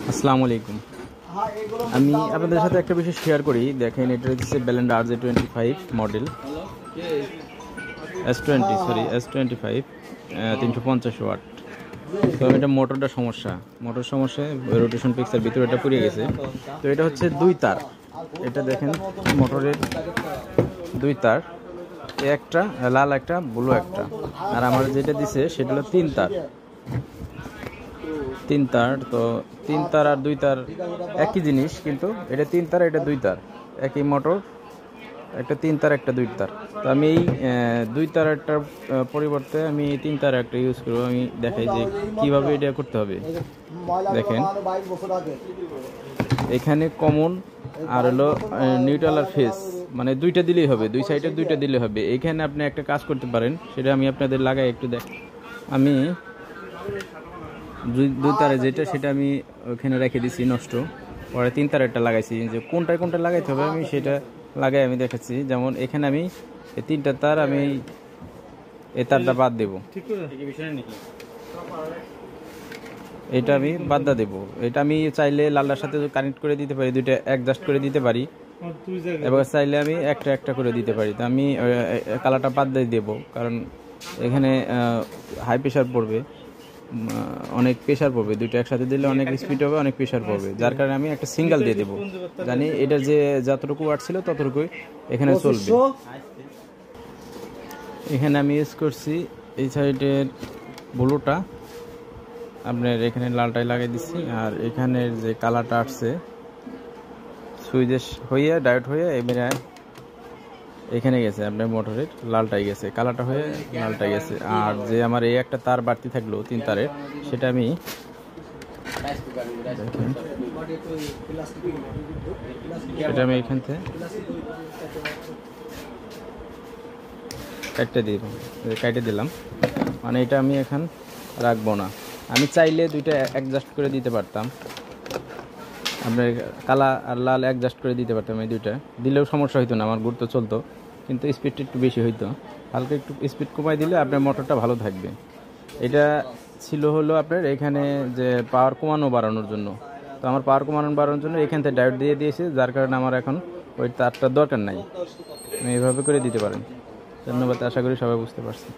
আসসালামু আলাইকুম। আমি আপনাদের সাথে একটা বিষয় শেয়ার করি। দেখেন, এটা হচ্ছে বেলেন্ডা RJ25 মডেল S25 350 ওয়াট। তো এটা মোটর সমস্যা, রোটেশন পিক্সের ভিতরে এটা পুড়ে গেছে। তো এটা হচ্ছে দুই তার। এটা দেখেন, মোটরের দুই তার, একটা লাল একটা ব্লু একটা, আর আমার যেটা দিছে সেটা হলো তিন তার। তো তিন তার আর দুই তার একই জিনিস, কিন্তু এটা তিন তার, এটা দুই তার, একই মোটর, একটা তিন তার একটা দুই তার। তো আমি এই দুই তার একটার পরিবর্তে আমি তিন তার একটা ইউজ করবো। আমি দেখাই যে কিভাবে এটা করতে হবে। দেখেন, এখানে কমন আর হলো নিউট্রাল আর ফেস, মানে দুইটা দিলেই হবে, দুই সাইডে দুইটা দিলে হবে। এখানে আপনি একটা কাজ করতে পারেন, সেটা আমি আপনাদের লাগাই একটু দেখ। আমি দুই তারে যেটা সেটা আমি ওখানে রেখে দিছি নষ্ট, পরে তিন তারেরটা লাগাইছি। যে কোনটা লাগাইতে হবে আমি সেটা লাগাই আমি দেখাচ্ছি। যেমন এখানে আমি এই তিনটা তার, আমি এই তারটা বাদ দেবো, এটা আমি বাদ দেবো। এটা আমি চাইলে লালটার সাথে কানেক্ট করে দিতে পারি, দুইটা অ্যাডজাস্ট করে দিতে পারি, এবার চাইলে আমি একটা একটা করে দিতে পারি। তো আমি কালারটা বাদ দিয়ে দেবো, কারণ এখানে হাই প্রেশার পড়বে, অনেক প্রেশার পড়বে, দুইটা একসাথে দিলে অনেক স্পিড হবে, অনেক প্রেশার পড়বে। যার কারণে আমি একটা সিঙ্গেল দিয়ে দেবো, জানি এটা যে যতটুকু ওয়াট ছিল ততটুকুই এখানে চলবে। এখানে আমি ইউজ করছি এই সাইডের ব্লুটা, আপনার এখানে লালটাই লাগিয়ে দিচ্ছি। আর এখানের যে কালারটা আসছে সুইচ হয়ে ডায়োড হয়ে এবারে এখানে গেছে, আপনার মোটরের লালটাই গেছে, কালারটা হয়ে লালটাই গেছে। আর যে আমার এই একটা তার বাড়তি থাকলো তিন তারের, সেটা আমি এখান থেকে কেটে দিলাম, মানে এটা আমি এখন রাখবো না। আমি চাইলে দুইটা অ্যাডজাস্ট করে দিতে পারতাম, আপনার কালা আর লাল অ্যাডজাস্ট করে দিতে পারতাম। এই দুইটা দিলেও সমস্যা হইতো না, আমার গুরুত্ব চলতো, কিন্তু স্পিডটা একটু বেশি হইতো। হালকা একটু স্পিড কমাই দিলে আপনার মোটরটা ভালো থাকবে। এটা ছিল হলো আপনার এখানে যে পাওয়ার কমানো বাড়ানোর জন্য। তো আমার পাওয়ার কমানো বাড়ানোর জন্য এখান থেকে ডায়োড দিয়ে দিয়েছে, যার কারণে আমার এখন ওই তারটার দরকার নাই। আমি এইভাবে করে দিতে পারেন। ধন্যবাদ, আশা করি সবাই বুঝতে পারছি।